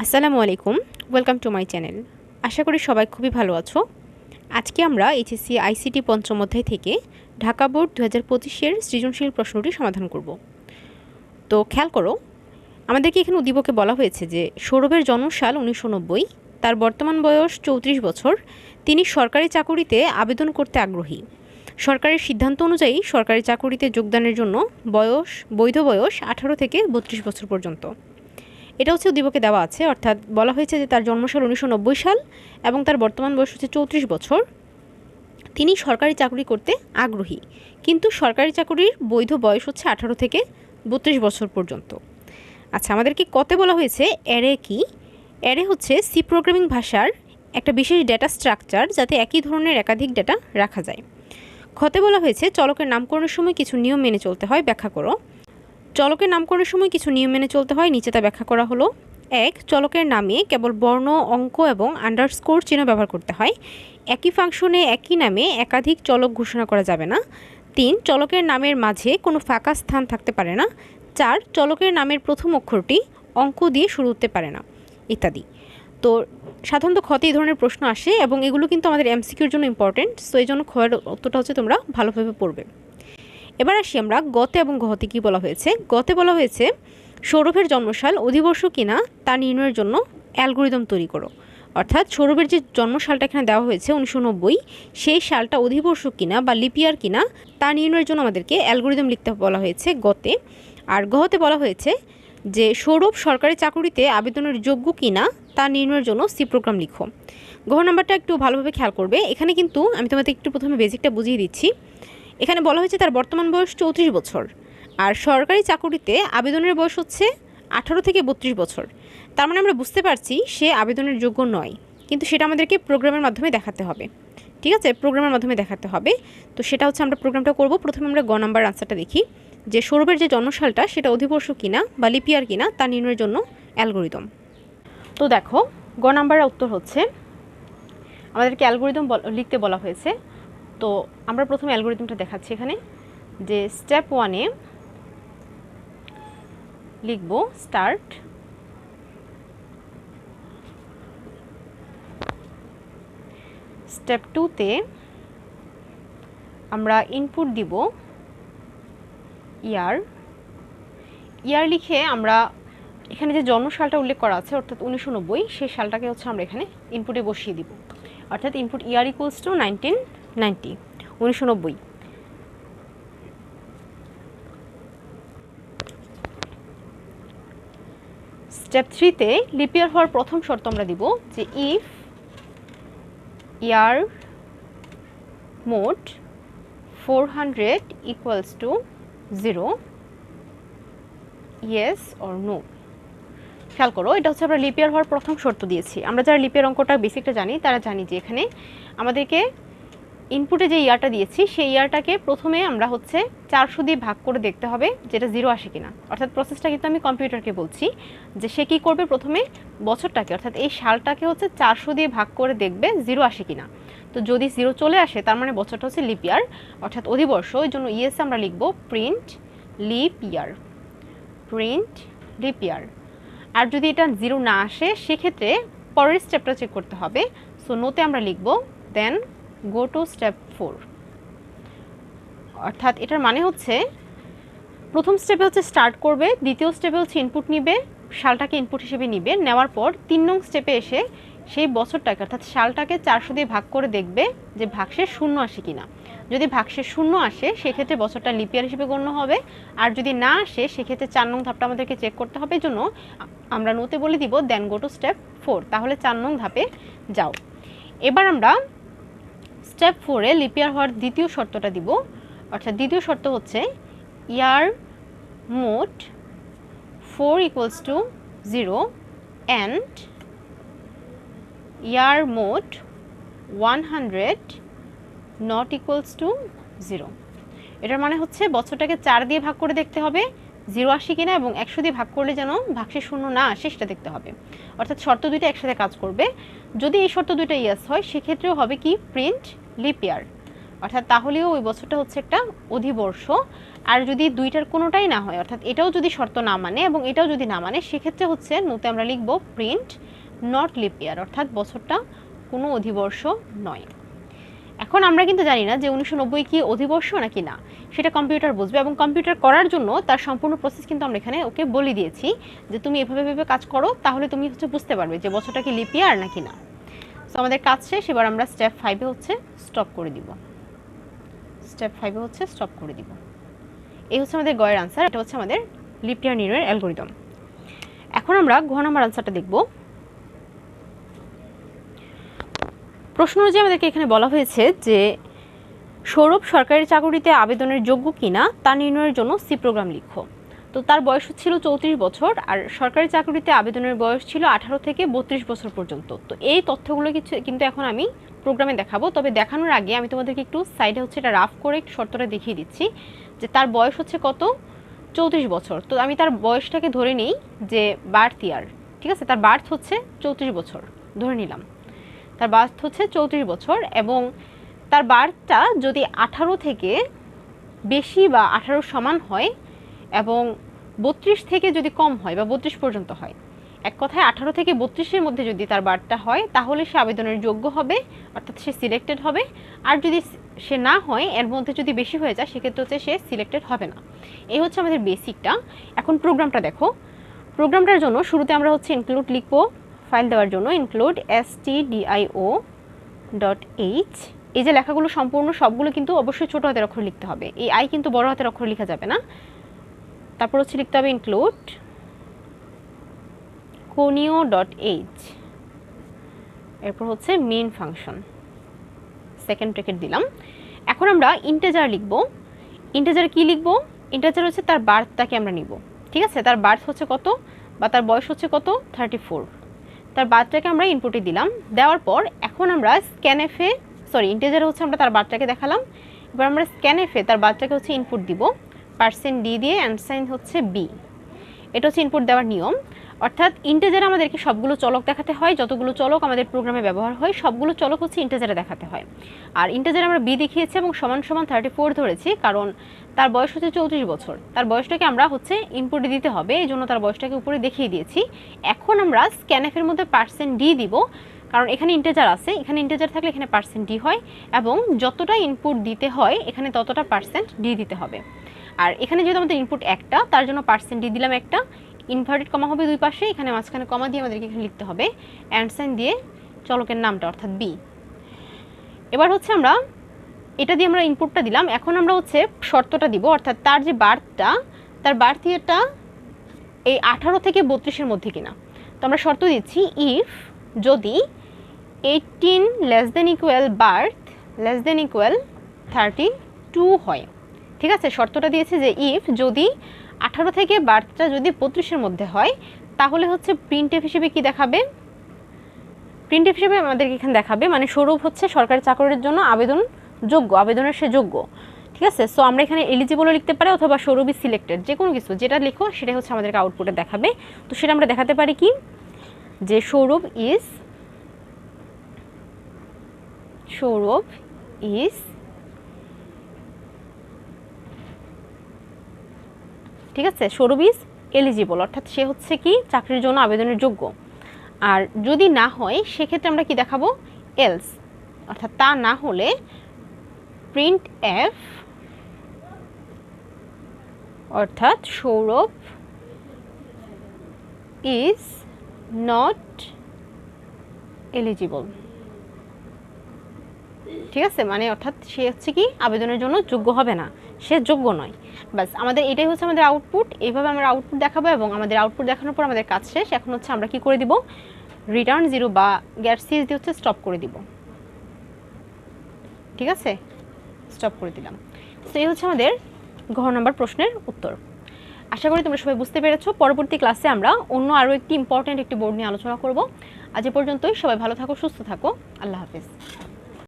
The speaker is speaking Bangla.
আসসালামু আলাইকুম, ওয়েলকাম টু মাই চ্যানেল। আশা করি সবাই খুবই ভালো আছো। আজকে আমরা এইচএসসি আইসিটি পঞ্চম অধ্যায় থেকে ঢাকা বোর্ড 2025-এর সৃজনশীল প্রশ্নটি সমাধান করব। তো খেয়াল করো, আমাদেরকে এখানে উদ্দীপকে বলা হয়েছে যে সৌরভের জন্মসাল 1990, তার বর্তমান বয়স 34 বছর, তিনি সরকারি চাকুরিতে আবেদন করতে আগ্রহী। সরকারের সিদ্ধান্ত অনুযায়ী সরকারি চাকুরিতে যোগদানের জন্য বৈধ বয়স 18 থেকে 32 বছর পর্যন্ত। এটা হচ্ছে উদ্দীপকে দেওয়া আছে, অর্থাৎ বলা হয়েছে যে তার জন্মসাল 1990 সাল এবং তার বর্তমান বয়স হচ্ছে 34 বছর। তিনি সরকারি চাকরি করতে আগ্রহী, কিন্তু সরকারি চাকরির বৈধ বয়স হচ্ছে 18 থেকে 32 বছর পর্যন্ত। আচ্ছা, আমাদেরকে কতে বলা হয়েছে অ্যারে কি? অ্যারে হচ্ছে সি প্রোগ্রামিং ভাষার একটা বিশেষ ডেটা স্ট্রাকচার, যাতে একই ধরনের একাধিক ডেটা রাখা যায়। খতে বলা হয়েছে চলকের নামকরণের সময় কিছু নিয়ম মেনে চলতে হয়, ব্যাখ্যা করো। চলকের নামকরণের সময় কিছু নিয়ম মেনে চলতে হয়, নিচে তা ব্যাখ্যা করা হলো। 1. চলকের নামে কেবল বর্ণ, অঙ্ক এবং আন্ডারস্কোর চিহ্ন ব্যবহার করতে হয়। একই ফাংশনে একই নামে একাধিক চলক ঘোষণা করা যাবে না। 3. চলকের নামের মাঝে কোনো ফাঁকা স্থান থাকতে পারে না। 4. চলকের নামের প্রথম অক্ষরটি অঙ্ক দিয়ে শুরু হতে পারে না, ইত্যাদি। তো সাধারণত খতে এই ধরনের প্রশ্ন আসে এবং এগুলো কিন্তু আমাদের এমসিকিউর জন্য ইম্পর্টেন্ট। সো এই জন্য খয়ের উত্তরটা হচ্ছে তোমরা ভালোভাবে পড়বে। এবার আসি আমরা গতে এবং গহতে কী বলা হয়েছে। গতে বলা হয়েছে সৌরভের জন্মসাল অধিবর্ষ কিনা তা নির্ণয়ের জন্য অ্যালগোরিদম তৈরি করো। অর্থাৎ সৌরভের যে জন্মসালটা এখানে দেওয়া হয়েছে 1990, সেই সালটা অধিবর্ষ কিনা বা লিপিয়ার কিনা তা নির্ণয়ের জন্য আমাদেরকে অ্যালগোরিদম লিখতে বলা হয়েছে গতে। আর গহতে বলা হয়েছে যে সৌরভ সরকারি চাকুরিতে আবেদনের যোগ্য কিনা তা নির্ণয়ের জন্য সি প্রোগ্রাম লিখো। গহ নাম্বারটা একটু ভালোভাবে খেয়াল করবে। এখানে কিন্তু আমি তোমাদের একটু প্রথমে বেসিকটা বুঝিয়ে দিচ্ছি। এখানে বলা হয়েছে তার বর্তমান বয়স 34 বছর, আর সরকারি চাকুরিতে আবেদনের বয়স হচ্ছে 18 থেকে 32 বছর। তার মানে আমরা বুঝতে পারছি সে আবেদনের যোগ্য নয়, কিন্তু সেটা আমাদেরকে প্রোগ্রামের মাধ্যমে দেখাতে হবে। ঠিক আছে, প্রোগ্রামের মাধ্যমে দেখাতে হবে। তো সেটা হচ্ছে আমরা প্রোগ্রামটা করব। প্রথমে আমরা গ নাম্বার আনসারটা দেখি, যে সৌরভের যে জন্মসালটা সেটা অধিবর্ষ কিনা বা লিপিয়ার কিনা তা নির্ণয়ের জন্য অ্যালগোরিদম। তো দেখো, গ নাম্বারের উত্তর হচ্ছে আমাদেরকে অ্যালগোরিদম লিখতে বলা হয়েছে। তো আমরা প্রথমে অ্যালগোরিদমটা দেখাচ্ছি এখানে, যে স্টেপ 1-এ লিখব স্টার্ট, স্টেপ 2-তে আমরা ইনপুট দিব ইয়ার লিখে আমরা এখানে যে জন্মসালটা উল্লেখ করা আছে অর্থাৎ 1990, সেই সালটাকে হচ্ছে আমরা এখানে ইনপুটে বসিয়ে দিব। অর্থাৎ input year equals to 1990, 1990। Step 3-তে লিপিয়ার হওয়ার প্রথম শর্ত আমরা দিব যে if year mod 400 equals to 0, yes or no. খেয়াল করো, এটা হচ্ছে আমরা লিপিয়ার হওয়ার প্রথম শর্ত দিয়েছি। আমরা যারা লিপিয়ার অঙ্কটা বেসিকটা জানি তারা জানি যে এখানে আমাদেরকে ইনপুটে যে ইয়ারটা দিয়েছি সেই ইয়ারটাকে প্রথমে আমরা হচ্ছে 400 দিয়ে ভাগ করে দেখতে হবে যেটা 0 আসে কিনা। অর্থাৎ প্রসেসটা কিন্তু আমি কম্পিউটারকে বলছি যে সে কী করবে, প্রথমে বছরটাকে অর্থাৎ এই সালটাকে হচ্ছে 400 দিয়ে ভাগ করে দেখবে 0 আসে কিনা। তো যদি 0 চলে আসে তার মানে বছরটা হচ্ছে লিপ ইয়ার অর্থাৎ অধিবর্ষ। ওই জন্য ইয়েস আমরা লিখব print leap year, print leap year. আর যদি এটা 0 না আসে সেক্ষেত্রে পরের স্টেপটা চেক করতে হবে। সো নোতে আমরা লিখব দেন গো টু স্টেপ 4। অর্থাৎ এটার মানে হচ্ছে প্রথম স্টেপে হচ্ছে স্টার্ট করবে, দ্বিতীয় স্টেপে হচ্ছে ইনপুট নিবে, সালটাকে ইনপুট হিসেবে নিবে, নেওয়ার পর 3 নং স্টেপে এসে সেই বছরটাকে অর্থাৎ সালটাকে 400 দিয়ে ভাগ করে দেখবে যে ভাগশেষ 0 আসে কিনা। যদি ভাগশেষ 0 আসে সেক্ষেত্রে বছরটা লিপিয়ার হিসেবে গণ্য হবে, আর যদি না আসে সেক্ষেত্রে 4 নং ধাপটা আমাদেরকে চেক করতে হবে। এই জন্য আমরা নোতে বলে দিব দেন গো টু স্টেপ 4, তাহলে 4 নং ধাপে যাও। এবার আমরা স্টেপ 4-এ লিপিয়ার হওয়ার দ্বিতীয় শর্তটা দিব। অর্থাৎ দ্বিতীয় শর্ত হচ্ছে year mod 4 equals to 0 and year mod 100 not equals to 0। এটার মানে হচ্ছে বছরটাকে 4 দিয়ে ভাগ করে দেখতে হবে 0 আসে কিনা, এবং 100 দিয়ে ভাগ করলে যেন ভাগশেষ 0 না আসে সেটা দেখতে হবে। অর্থাৎ শর্ত দুইটা একসাথে কাজ করবে। যদি এই শর্ত দুইটা ইয়েস হয় সেক্ষেত্রেও হবে কি প্রিন্ট লিপ ইয়ার। অর্থাৎ তাহলেও ওই বছরটা হচ্ছে একটা অধিবর্ষ। আর যদি দুইটার কোনোটাই না হয়, অর্থাৎ এটাও যদি শর্ত না মানে এবং এটাও যদি না মানে, সেক্ষেত্রে হচ্ছে নোতে আমরা লিখব প্রিন্ট নট লিপ ইয়ার, অর্থাৎ বছরটা কোনো অধিবর্ষ নয়। এখন আমরা কিন্তু জানি না যে 1990 কি অধিবর্ষ নাকি না, সেটা কম্পিউটার বুঝবে, এবং কম্পিউটার করার জন্য তার সম্পূর্ণ প্রসেস কিন্তু আমরা এখানে ওকে বলে দিয়েছি যে তুমি এভাবে কাজ করো, তাহলে তুমি হচ্ছে বুঝতে পারবে যে বছরটা কি লিপ ইয়ার নাকি না। সো আমাদের কাজ শেষ, এবার আমরা স্টেপ 5-এ হচ্ছে স্টপ করে দিব। স্টেপ 5-এ হচ্ছে স্টপ করে দিব। এই হচ্ছে আমাদের গয়ের আনসার, এটা হচ্ছে আমাদের লিপ ইয়ার নির্ণয়ের অ্যালগরিদম। এখন আমরা ঘ নাম্বার আনসারটা দেখব। প্রশ্ন অনুযায়ী আমাদেরকে এখানে বলা হয়েছে যে সৌরভ সরকারি চাকরিতে আবেদনের যোগ্য কিনা তা নির্ণয়ের জন্য সি প্রোগ্রাম লিখো। তো তার বয়স ছিল 34 বছর, আর সরকারি চাকরিতে আবেদনের বয়স ছিল 18 থেকে 32 বছর পর্যন্ত। তো এই তথ্যগুলো কিন্তু এখন আমি প্রোগ্রামে দেখাবো, তবে দেখানোর আগে আমি তোমাদেরকে একটু সাইডে হচ্ছে এটা রাফ করে শর্তটা দেখিয়ে দিচ্ছি যে তার বয়স হচ্ছে কত, 34 বছর। তো আমি তার বয়সটাকে ধরে নিই যে বার্থ ইয়ার, ঠিক আছে, তার বার্থ হচ্ছে 34 বছর ধরে নিলাম, তার বার্থ হচ্ছে 34 বছর, এবং তার বার্থটা যদি 18 থেকে বেশি বা 18 সমান হয় এবং 32 থেকে যদি কম হয় বা 32 পর্যন্ত হয়, এক কথায় 18 থেকে 32-এর মধ্যে যদি তার বার্থটা হয়, তাহলে সে আবেদনের যোগ্য হবে, অর্থাৎ সে সিলেক্টেড হবে। আর যদি সে না হয়, এর মধ্যে যদি বেশি হয়ে যায়, সেক্ষেত্রে হচ্ছে সে সিলেক্টেড হবে না। এই হচ্ছে আমাদের বেসিকটা। এখন প্রোগ্রামটা দেখো। প্রোগ্রামটার জন্য শুরুতে আমরা হচ্ছে ইনক্লুড লিখবো, ফাইল দেওয়ার জন্য ইনক্লুড stdio.h। এই যে লেখাগুলো সম্পূর্ণ সবগুলো কিন্তু অবশ্যই ছোট হাতের অক্ষরে লিখতে হবে, এই আই কিন্তু বড় হাতের অক্ষরে লেখা যাবে না। তারপর হচ্ছে লিখতে হবে ইনক্লুড conio.h, এরপর হচ্ছে মেইন ফাংশন, সেকেন্ড ব্র্যাকেট দিলাম। এখন আমরা ইন্টিজার লিখব। ইন্টিজার কি লিখব? ইন্টিজার হচ্ছে তার বার্থটাকে আমরা নিব, ঠিক আছে, তার বার্থ হচ্ছে কত বা তার বয়স হচ্ছে কত, 34। তার বার্থটাকে আমরা ইনপুটে দিলাম, দেওয়ার পর এখন আমরা স্ক্যানএফে, সরি ইন্টিজার হচ্ছে আমরা তার বার্থটাকে দেখালাম, এবার আমরা স্ক্যানএফে তার বার্থটাকে হচ্ছে ইনপুট দিব, %d দিয়ে অ্যান্ড হচ্ছে বি। এটা হচ্ছে ইনপুট দেওয়ার নিয়ম। অর্থাৎ ইন্টিজারে আমাদেরকে সবগুলো চলক দেখাতে হয়, যতগুলো চলক আমাদের প্রোগ্রামে ব্যবহার হয় সবগুলো চলক হচ্ছে ইন্টিজারে দেখাতে হয়। আর ইন্টিজারে আমরা বি দেখিয়েছি এবং সমান সমান 34 ধরেছি, কারণ তার বয়স হচ্ছে 34 বছর। তার বয়সটাকে আমরা হচ্ছে ইনপুটে দিতে হবে, এই জন্য তার বয়সটাকে উপরে দেখিয়ে দিয়েছি। এখন আমরা স্ক্যানএফের মধ্যে %d দিব, কারণ এখানে ইন্টিজার আছে, এখানে ইন্টিজার থাকলে এখানে %d হয়, এবং যতটা ইনপুট দিতে হয় এখানে ততটা %d দিতে হবে। আর এখানে যেহেতু আমাদের ইনপুট একটা, তার জন্য %d দিলাম একটা, ইনভার্টেড কমা হবে দুই পাশে, এখানে মাঝখানে কমা দিয়ে আমাদেরকে এখানে লিখতে হবে অ্যান্ড দিয়ে চলকের নামটা অর্থাৎ বি। এবার হচ্ছে আমরা এটা দিয়ে আমরা ইনপুটটা দিলাম, এখন আমরা হচ্ছে শর্তটা দিব, অর্থাৎ তার যে বার্থটা, তার বার্থ ইয়ারটা এই 18 থেকে 32-এর মধ্যে কিনা। তো আমরা শর্ত দিচ্ছি ইফ যদি 18 <= বার্থ <= 32 হয়, ঠিক আছে। শর্তটা দিয়েছে যে ইফ যদি 18 থেকে বার্থটা যদি 32-এর মধ্যে হয়, তাহলে হচ্ছে প্রিন্টএফ হিসেবে কি দেখাবে, প্রিন্টএফ হিসেবে আমাদেরকে এখানে দেখাবে মানে সৌরভ হচ্ছে সরকারি চাকরির জন্য আবেদনের সে যোগ্য, ঠিক আছে। সো আমরা এখানে এলিজিবলও লিখতে পারি অথবা সৌরভ ইজ সিলেক্টেড, যে কোনো কিছু যেটা লিখো সেটা হচ্ছে আমাদেরকে আউটপুটে দেখাবে। তো সেটা আমরা দেখাতে পারি কি, যে সৌরভ ইজ ঠিক আছে, সৌরভ ইজ এলিজিবল, অর্থাৎ সে হচ্ছে কি চাকরির জন্য আবেদনের যোগ্য। আর যদি না হয় সেক্ষেত্রে আমরা কি দেখাবো, এলস, অর্থাৎ তা না হলে প্রিন্ট এফ, অর্থাৎ সৌরভ ইজ নট এলিজিবল, ঠিক আছে, মানে অর্থাৎ সে হচ্ছে কি আবেদনের জন্য যোগ্য হবে না, সে যোগ্য নয়। বাস আমাদের এটাই হচ্ছে আমাদের আউটপুট, এইভাবে আমরা আউটপুট দেখাবো, এবং আমাদের আউটপুট দেখানোর পর আমাদের কাজ শেষ। এখন হচ্ছে আমরা কি করে দিব, রিটার্ন 0 বা গ্যাট সিএস দিয়ে হচ্ছে স্টপ করে দিব, ঠিক আছে, স্টপ করে দিলাম। তো এই হচ্ছে আমাদের ঘ নাম্বার প্রশ্নের উত্তর। আশা করি তোমরা সবাই বুঝতে পেরেছো। পরবর্তী ক্লাসে আমরা অন্য আরও একটি ইম্পর্ট্যান্ট একটি বোর্ড নিয়ে আলোচনা করব। আজ এ পর্যন্তই, সবাই ভালো থাকো, সুস্থ থাকো, আল্লাহ হাফেজ।